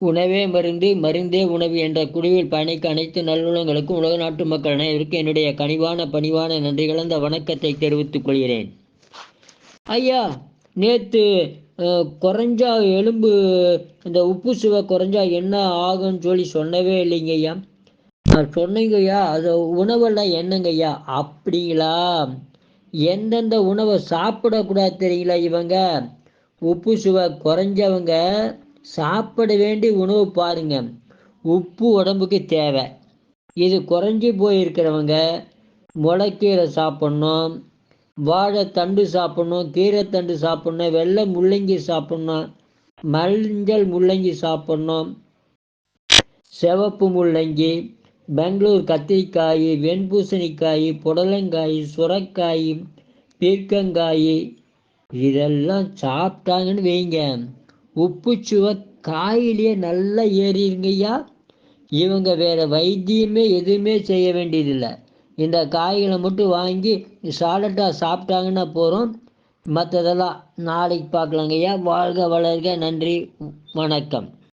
உணவே மருந்து, மருந்தே உணவு என்ற குழுவில் பயணிக்க அனைத்து நல்லுள்ளங்களுக்கும் உலக நாட்டு மக்கள் அனைவருக்கும் என்னுடைய கனிவான பணிவான நன்றி கலந்த வணக்கத்தை தெரிவித்துக் கொள்கிறேன். ஐயா, நேற்று குறைஞ்சா எலும்பு இந்த உப்பு சுவை குறைஞ்சா என்ன ஆகும்னு சொல்லி சொன்னவே இல்லைங்க ஐயா. சொன்னீங்க ஐயா, அது உணவெல்லாம் என்னங்க ஐயா? அப்படிங்களா? எந்தெந்த உணவை சாப்பிடக்கூடாது தெரியுங்களா? இவங்க உப்பு சுவை குறைஞ்சவங்க சாப்பிட வேண்டிய உணவு பாருங்க. உப்பு உடம்புக்கு தேவை. இது குறைஞ்சி போயிருக்கிறவங்க முளைக்கீரை சாப்பிட்ணும், வாழைத்தண்டு சாப்பிட்ணும், கீரைத்தண்டு சாப்பிட்ணும், வெள்ளை முள்ளங்கி சாப்பிட்ணும், மஞ்சள் முள்ளங்கி சாப்பிட்ணும், சிவப்பு முள்ளங்கி, பெங்களூர் கத்திரிக்காய், வெண்பூசணிக்காய், புடலங்காய், சுரைக்காய், பீர்க்கங்காய் இதெல்லாம் சாப்பிட்டாங்கன்னு வைங்க, உப்புச்சுவை காயிலேயே நல்லா ஏறிடுங்கய்யா. இவங்க வேறு வைத்தியமே எதுவுமே செய்ய வேண்டியதில்லை. இந்த காய்களை மட்டும் வாங்கி சாலட்டாக சாப்பிட்டாங்கன்னா போகிறோம். மற்றதெல்லாம் நாளைக்கு பார்க்கலாங்கய்யா. வாழ்க வளர்க. நன்றி, வணக்கம்.